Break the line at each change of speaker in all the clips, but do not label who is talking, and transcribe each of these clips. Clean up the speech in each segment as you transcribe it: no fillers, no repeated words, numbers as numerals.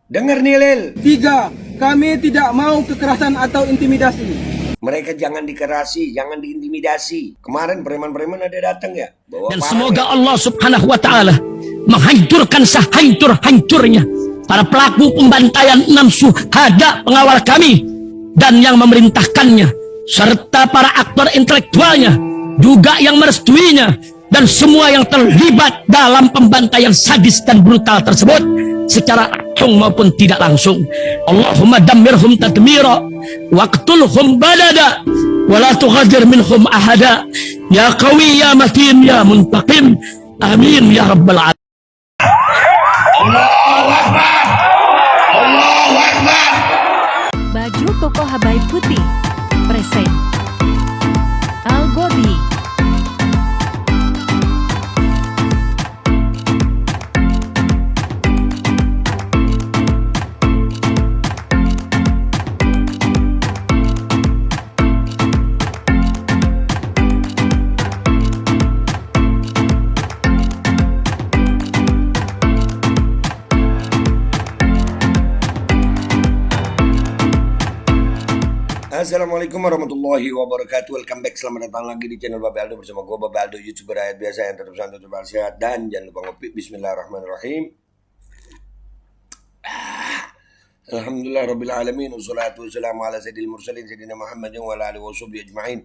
Dengar nih Lel.
3. Kami tidak mau kekerasan atau intimidasi.
Mereka jangan dikerasi, jangan diintimidasi. Kemarin preman-preman ada datang ya.
Dan semoga Allah subhanahu wa ta'ala menghancurkan sehancur-hancurnya para pelaku pembantaian 6 syuhada pengawal kami dan yang memerintahkannya, serta para aktor intelektualnya juga yang merestuinya, dan semua yang terlibat dalam pembantaian sadis dan brutal tersebut secara langsung maupun tidak langsung. Allahumma dammirhum tadmira waqtulhum balada wala tughadir minhum ahada ya qawi ya matin ya muntaqim amin ya rabbal alamin.
Allahu Akbar. Allahu Akbar.
Baju koko Habaib putih present Al Gobi.
Assalamualaikum warahmatullahi wabarakatuh. Welcome back, selamat datang lagi di channel Babe Aldo bersama gue Babe Aldo, YouTuber rakyat biasa yang tetap santai, tetap sehat, dan jangan lupa ngopi. Bismillahirrahmanirrahim. Alhamdulillah rabbil alamin, wassalatu wassalamu ala sayyidil mursalin sayyidina Muhammadin wa ala alihi washabbihi ajma'in.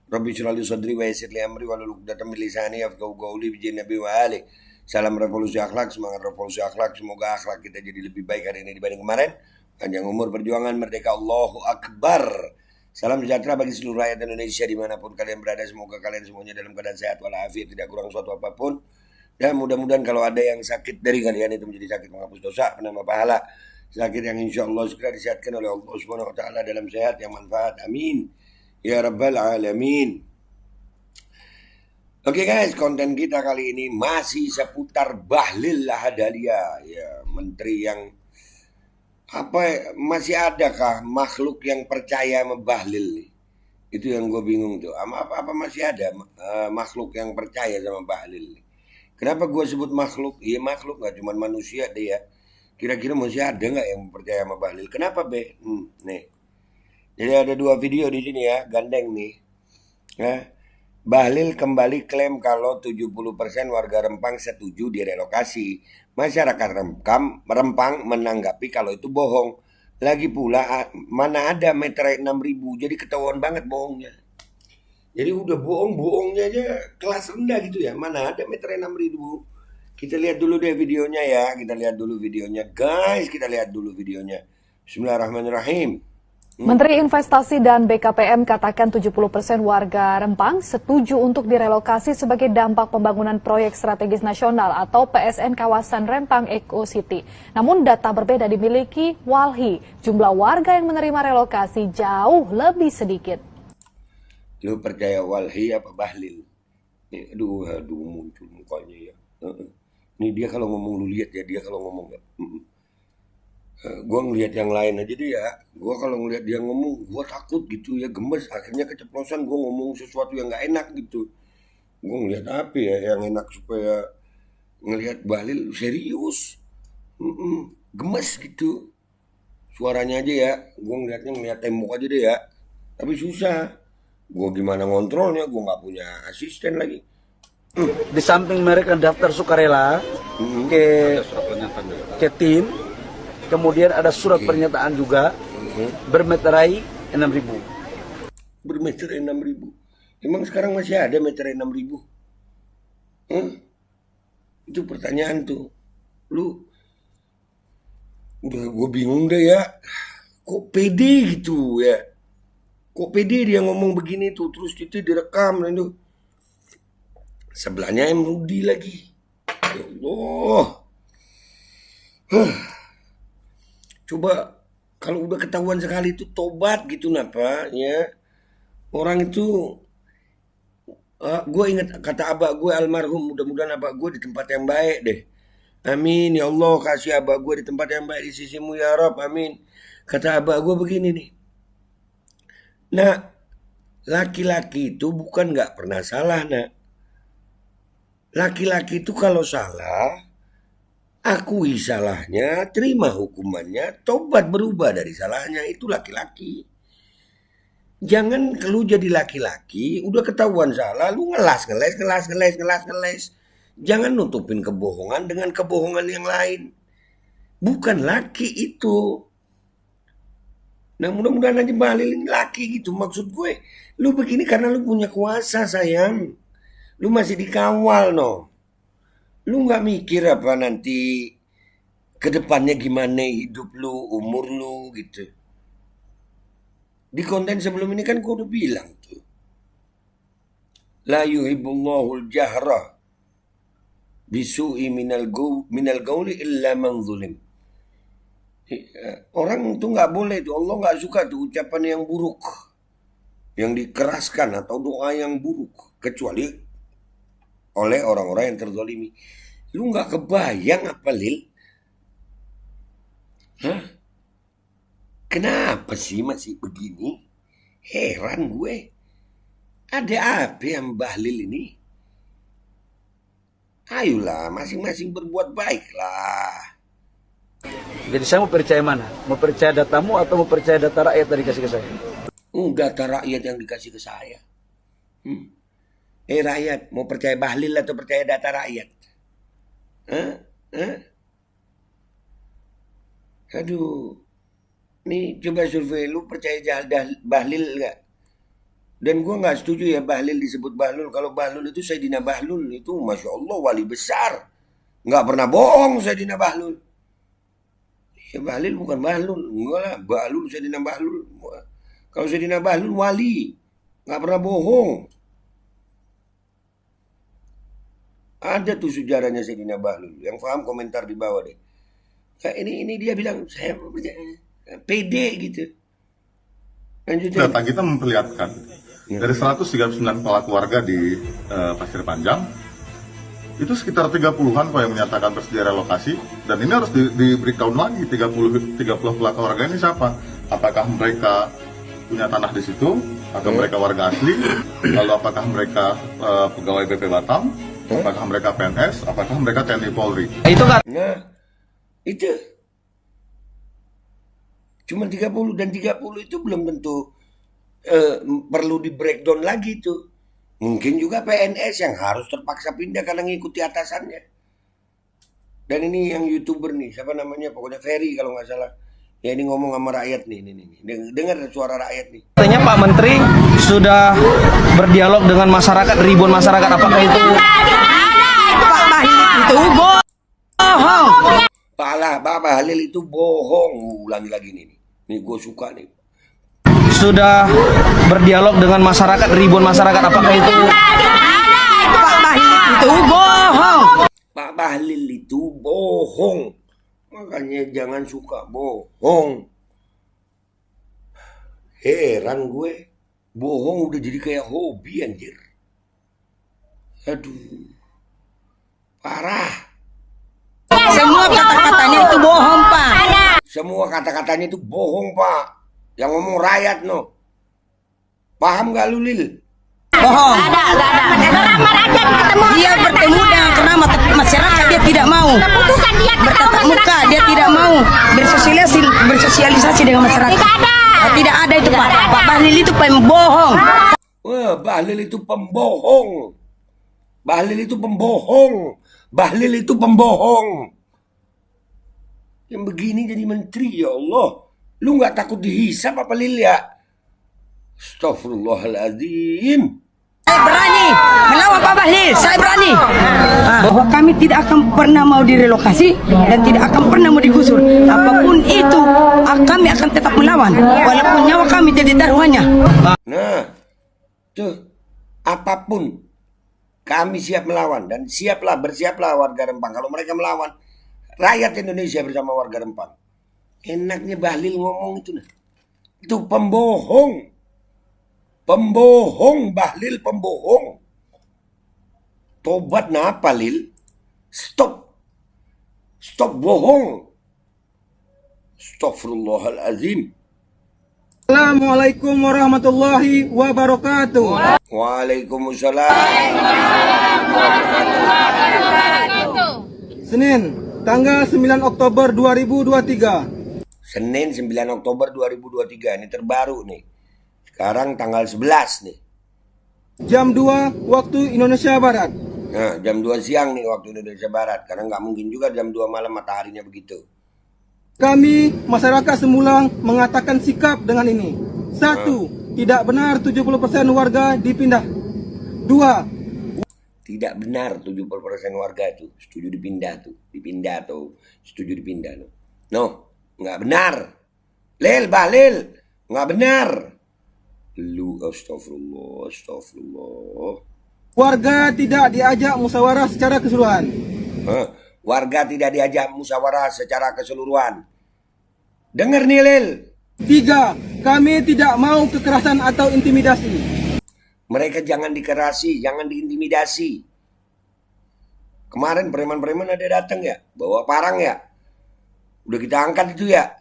Rabbi shrah li sadri wa yassir li amri wahlul 'uqdatam min lisani yafqahu qawli bi nabi wa ali. Salam revolusi akhlak, semangat revolusi akhlak. Semoga akhlak kita jadi lebih baik hari ini dibanding kemarin. Panjang umur, perjuangan, merdeka, Allahu Akbar. Salam sejahtera bagi seluruh rakyat Indonesia dimanapun kalian berada. Semoga kalian semuanya dalam keadaan sehat walafiat, tidak kurang suatu apapun. Dan mudah-mudahan kalau ada yang sakit dari kalian itu menjadi sakit menghapus dosa, penambah pahala. Sakit yang insya Allah segera disehatkan oleh Allah Subhanahu Wa Taala dalam sehat yang manfaat. Amin ya rabbal alamin. Oke guys, konten kita kali ini masih seputar Bahlil Lahadalia, ya, menteri yang masih adakah makhluk yang percaya sama Bahlil nih? Itu yang gue bingung tuh. Apa masih ada makhluk yang percaya sama Bahlil nih? Kenapa gue sebut makhluk? Iya makhluk, nggak cuma manusia deh ya. Kira-kira masih ada nggak yang percaya sama Bahlil? Kenapa be? Nih. Jadi ada 2 video di sini ya, gandeng nih. Nah, Bahlil kembali klaim kalau 70% warga Rempang setuju direlokasi. Masyarakat Rempang menanggapi kalau itu bohong. Lagi pula mana ada meterai 6.000, jadi ketahuan banget bohongnya. Jadi udah bohongnya aja kelas rendah gitu ya. Mana ada meterai 6.000. Kita lihat dulu deh videonya ya. Kita lihat dulu videonya guys. Kita lihat dulu videonya. Bismillahirrahmanirrahim.
Menteri Investasi dan BKPM katakan 70% warga Rempang setuju untuk direlokasi sebagai dampak pembangunan proyek strategis nasional atau PSN kawasan Rempang Eco City. Namun data berbeda dimiliki Walhi. Jumlah warga yang menerima relokasi jauh lebih sedikit.
Lu percaya Walhi apa Bahlil? Aduh muncul mukanya ya. Nih dia kalau ngomong lu lihat ya, dia kalau ngomong ya. Gue ngelihat yang lain aja deh ya. Gue kalau ngelihat dia ngomong, gue takut gitu ya, gemes. Akhirnya keceplosan gue ngomong sesuatu yang nggak enak gitu. Gue ngelihat apa ya yang enak supaya ngelihat Bahlil serius, gemes gitu. Suaranya aja ya. Gue ngelihat tembok aja deh ya. Tapi susah. Gue gimana ngontrolnya? Gue nggak punya asisten lagi.
Di samping mereka daftar sukarela ke tim, kemudian ada surat pernyataan juga bermeterai 6.000.
Bermeterai 6.000. Emang sekarang masih ada meterai 6.000? Itu pertanyaan tuh. Lu udah gue bingung deh ya. Kok pede gitu ya? Kok pede dia ngomong begini tuh, terus itu direkam dan itu. Sebelahnya M. Rudi lagi. Ya Allah. Coba kalau udah ketahuan sekali itu tobat gitu napa ya. Orang itu gue ingat kata abah gue almarhum, mudah-mudahan abah gue di tempat yang baik deh. Amin ya Allah, kasih abah gue di tempat yang baik di sisimu ya Rob, amin. Kata abah gue begini nih. Nah, laki-laki itu bukan nggak pernah salah nak. Laki-laki itu kalau salah Akui salahnya, terima hukumannya, tobat berubah dari salahnya. Itu laki-laki. Jangan lu jadi laki-laki, udah ketahuan salah, lu ngeles. Jangan nutupin kebohongan dengan kebohongan yang lain. Bukan laki itu. Nah mudah-mudahan aja Bahlil ini laki gitu. Maksud gue, lu begini karena lu punya kuasa sayang. Lu masih dikawal no. Lu gak mikir apa nanti kedepannya gimana hidup lu, umur lu gitu. Di konten sebelum ini kan gue udah bilang tuh. La yuhibbullahul jahra bisu'i minal gauli illa man zulim. Orang tuh gak boleh tuh. Allah gak suka tuh ucapan yang buruk, yang dikeraskan atau doa yang buruk. Kecuali oleh orang-orang yang terzalimi. Lu gak kebayang apa Lil? Hah? Kenapa sih masih begini? Heran gue. Ada apa yang Bahlil ini? Ayolah, masing-masing berbuat baik lah.
Jadi saya mau percaya mana? Mau percaya datamu atau mau percaya data rakyat yang dikasih ke saya?
Data rakyat yang dikasih ke saya. Rakyat, mau percaya Bahlil atau percaya data rakyat? Aduh. Nih coba survei, lu percaya Bahlil gak? Dan gue gak setuju ya Bahlil disebut Bahlul. Kalau Bahlul itu Sayyidina Bahlul itu Masya Allah wali besar. Gak pernah bohong Sayyidina Bahlul. Ya Bahlil bukan Bahlul. Enggak lah, Bahlul Sayyidina Bahlul. Kalau Sayyidina Bahlul wali. Gak pernah bohong. Ada tuh sejarahnya Sayyidina Bahlul. Yang paham komentar di bawah deh. Kayak ini dia bilang saya percaya. PD gitu. Lanjutnya.
Data kita memperlihatkan dari 139 kepala keluarga di Pasir Panjang itu sekitar 30-an kok yang menyatakan bersedia relokasi, dan ini harus di-breakdown lagi 30 kepala keluarga ini siapa? Apakah mereka punya tanah di situ atau mereka warga asli? Lalu apakah mereka pegawai BP Batam? Apakah mereka PNS? Apakah mereka TNI Polri?
Nah, itu cuma 30 dan 30 itu belum tentu perlu di breakdown lagi tuh. Mungkin juga PNS yang harus terpaksa pindah karena ngikuti atasannya. Dan ini yang YouTuber nih, siapa namanya? Pokoknya Ferry kalau nggak salah. Ya ini ngomong sama rakyat nih. Dengar suara rakyat nih.
Katanya Pak Menteri sudah berdialog dengan masyarakat, ribuan masyarakat. Apakah itu Pak Bahlil itu bohong?
Pak Bahlil itu bohong. Ulangi lagi nih. Nih gue suka nih.
Sudah berdialog dengan masyarakat, ribuan masyarakat. Apakah itu Pak Bahlil itu bohong?
Pak Bahlil itu bohong. Makanya jangan suka bohong. Heran gue. Bohong udah jadi kayak hobi anjir. Aduh. Parah.
Semua kata-katanya itu bohong, Pak.
Semua kata-katanya itu bohong, Pak. Yang ngomong rakyat, no. Paham gak lu, Lil?
Bohong. Dia bertemu dengan keramat masyarakat, dia tidak mau. Bertatap muka, dia tidak mau. Bersosialisasi dengan masyarakat. Tidak ada itu, Pak. Pak Bahlil itu pembohong.
Wah, Bahlil itu pembohong. Bahlil itu pembohong. Bahlil itu pembohong. Yang begini jadi menteri, ya Allah. Lu gak takut dihisap apa Lil ya? Astaghfirullahaladzim.
Saya berani melawan Pak Bahlil, saya berani. Bahwa kami tidak akan pernah mau direlokasi dan tidak akan pernah mau digusur. Apapun itu, kami akan tetap melawan. Walaupun nyawa kami jadi taruhannya.
Nah, tuh, apapun kami siap melawan. Dan bersiaplah warga Rempang. Kalau mereka melawan, rakyat Indonesia bersama warga Rempang. Enaknya Bahlil ngomong itu nah. Itu pembohong. Pembohong, Bahlil pembohong. Tobat napa Lil? Stop. Stop bohong. Astaghfirullahaladzim.
Assalamualaikum warahmatullahi wabarakatuh.
Waalaikumsalam.
Senin tanggal 9 Oktober 2023.
Senin 9 Oktober 2023, ini terbaru nih. Sekarang tanggal 11 nih.
Jam 2 waktu Indonesia Barat.
Nah, jam 2 siang nih waktu Indonesia Barat. Karena nggak mungkin juga jam 2 malam mataharinya begitu.
Kami, masyarakat Semulang, mengatakan sikap dengan ini. 1. Tidak benar 70% warga dipindah. 2.
Tidak benar 70% warga itu setuju dipindah tuh. Dipindah tuh. Setuju dipindah tuh. No, nggak benar. Bahlil, nggak benar. Lu astagfirullah.
Warga tidak diajak musyawarah secara keseluruhan.
Warga tidak diajak musyawarah secara keseluruhan. Dengar nih, Lil.
3. Kami tidak mau kekerasan atau intimidasi.
Mereka jangan dikerasi, jangan diintimidasi. Kemarin preman-preman ada datang ya, bawa parang ya. Udah kita angkat itu ya.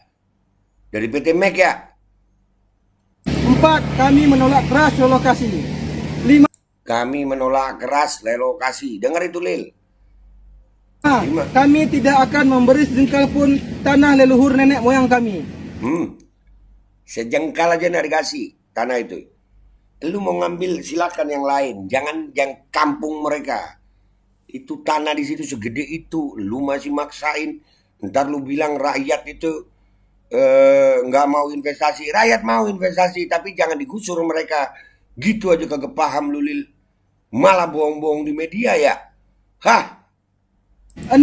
Dari PT Mek ya.
4. Kami menolak keras relokasi. 5.
Kami menolak keras relokasi. Dengar itu, Lil.
Kami tidak akan memberi sejengkal pun tanah leluhur nenek moyang kami.
Sejengkal aja nggak dikasih tanah itu. Lu mau ngambil silakan yang lain. Jangan yang kampung mereka. Itu tanah di situ segede itu. Lu masih maksain. Ntar lu bilang rakyat itu nggak mau investasi. Rakyat mau investasi tapi jangan digusur mereka. Gitu aja kagak paham lu, Lil. Malah bohong-bohong di media ya. 6.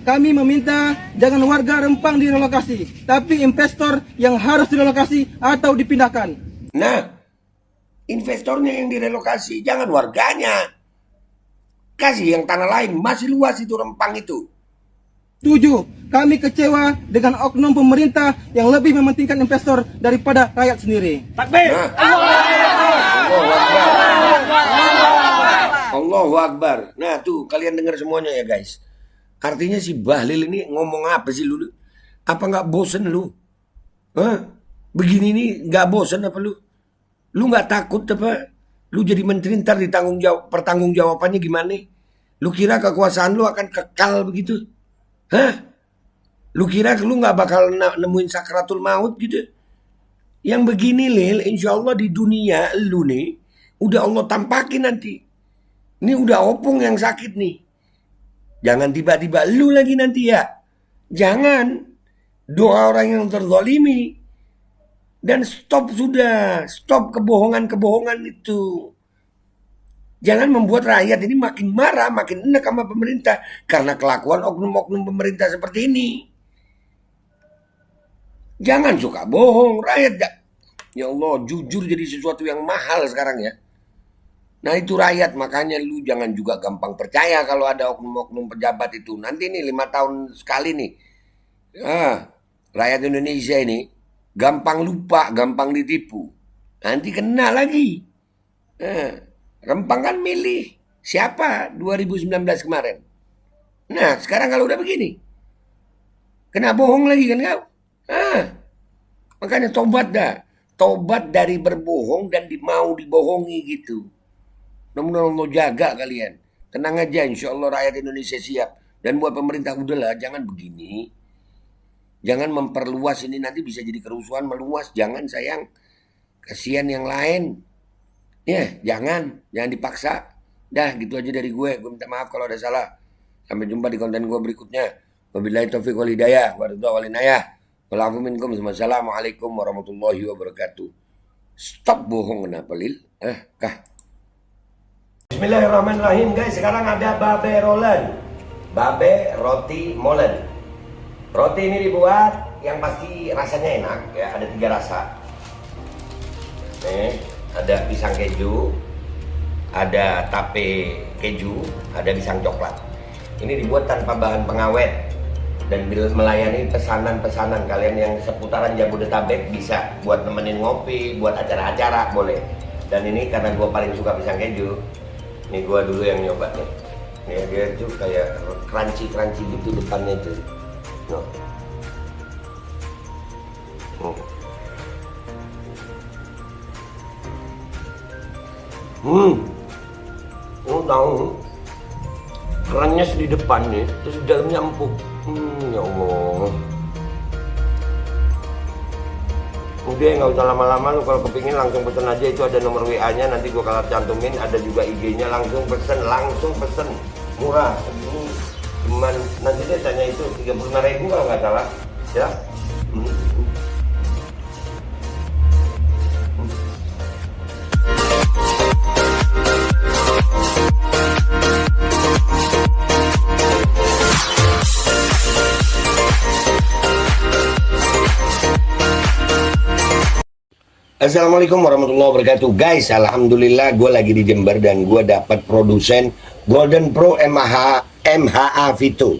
Kami meminta jangan warga Rempang direlokasi, tapi investor yang harus direlokasi atau dipindahkan.
Nah, investornya yang direlokasi, jangan warganya. Kasih yang tanah lain, masih luas itu Rempang itu.
7. Kami kecewa dengan oknum pemerintah yang lebih mementingkan investor daripada rakyat sendiri.
Takbir. Allahu Akbar. Nah tuh kalian dengar semuanya ya guys. Artinya si Bahlil ini ngomong apa sih lu? Apa nggak bosen lu? Begini nih nggak bosen apa lu? Lu nggak takut apa? Lu jadi menteri ntar pertanggung jawabannya gimana? Lu kira kekuasaan lu akan kekal begitu? Lu kira lu nggak bakal nemuin sakratul maut gitu? Yang begini Lil, insya Allah di dunia lu nih udah Allah tampakin nanti. Ini udah opung yang sakit nih. Jangan tiba-tiba lu lagi nanti ya. Jangan. Doa orang yang terzalimi. Dan stop sudah. Stop kebohongan-kebohongan itu. Jangan membuat rakyat ini makin marah, makin enak sama pemerintah. Karena kelakuan oknum-oknum pemerintah seperti ini. Jangan suka bohong. Rakyat, ya Allah, jujur jadi sesuatu yang mahal sekarang ya. Nah itu rakyat, makanya lu jangan juga gampang percaya kalau ada oknum-oknum pejabat itu. Nanti nih 5 tahun sekali nih. Rakyat Indonesia ini gampang lupa, gampang ditipu. Nanti kena lagi. Rempang kan milih siapa 2019 kemarin. Nah sekarang kalau udah begini, kena bohong lagi kan kau. Makanya tobat dah. Tobat dari berbohong dan mau dibohongi gitu. Mudah-mudahan Allah jaga kalian. Tenang aja, insya Allah rakyat Indonesia siap. Dan buat pemerintah udahlah, jangan begini. Jangan memperluas ini, nanti bisa jadi kerusuhan meluas. Jangan sayang, kasihan yang lain. Ya, jangan dipaksa. Dah, gitu aja dari gue. Gue minta maaf kalau ada salah. Sampai jumpa di konten gue berikutnya. Wabillahi taufiq wal hidayah. Waridha wal inayah. Walafu minkum. Wassalamualaikum warahmatullahi wabarakatuh. Stop bohong kenapa Lil? Bismillahirrahmanirrahim guys, sekarang ada babe rolen, babe roti molen. Roti ini dibuat yang pasti rasanya enak ya, ada 3 rasa. Nih, ada pisang keju, ada tape keju, ada pisang coklat. Ini dibuat tanpa bahan pengawet dan melayani pesanan-pesanan kalian yang seputaran Jabodetabek, bisa buat nemenin ngopi, buat acara-acara boleh. Dan ini karena gue paling suka pisang keju. Ini gua dulu yang nyoba nih. Nih dia tuh kayak crunchy gitu depannya tuh. Tahu. Crunches di depannya, terus dalamnya empuk. Ya Allah. Udah nggak usah lama-lama, lu kalau kepingin langsung pesen aja, itu ada nomor WA-nya, nanti gua kalau cantumin, ada juga IG-nya, langsung pesen, murah. Ini cuman nanti dia tanya itu 35.000 kalau nggak salah, ya. Assalamualaikum warahmatullahi wabarakatuh. Guys, alhamdulillah gue lagi di Jember dan gue dapat produsen Golden Pro MHA Vito.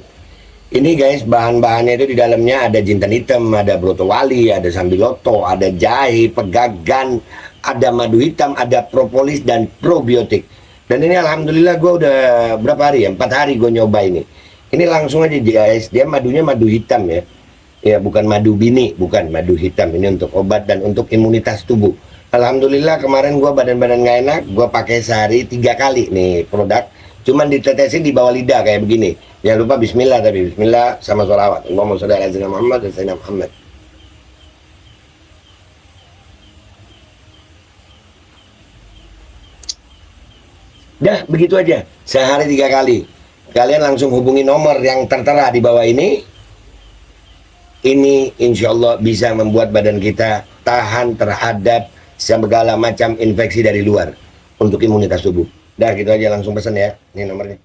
Ini guys, bahan-bahannya itu di dalamnya ada jintan hitam, ada broto wali, ada sambiloto, ada jahe, pegagan, ada madu hitam, ada propolis dan probiotik. Dan ini alhamdulillah gue udah berapa hari ya? 4 hari gue nyoba ini. Ini langsung aja guys, dia madunya madu hitam ya. Ya, bukan madu bini, bukan madu hitam. Ini untuk obat dan untuk imunitas tubuh. Alhamdulillah kemarin gua badan-badan nggak enak, gua pakai sehari 3 kali nih produk. Cuman ditetesin di bawah lidah kayak begini. Jangan lupa bismillah, tapi bismillah sama sholawat. Allahumma sholli ala sayyidina Muhammad dan sayyidina Muhammad. Dah, begitu aja. Sehari 3 kali. Kalian langsung hubungi nomor yang tertera di bawah ini. Ini insya Allah bisa membuat badan kita tahan terhadap segala macam infeksi dari luar untuk imunitas tubuh. Dah gitu aja, langsung pesan ya. Ini nomornya.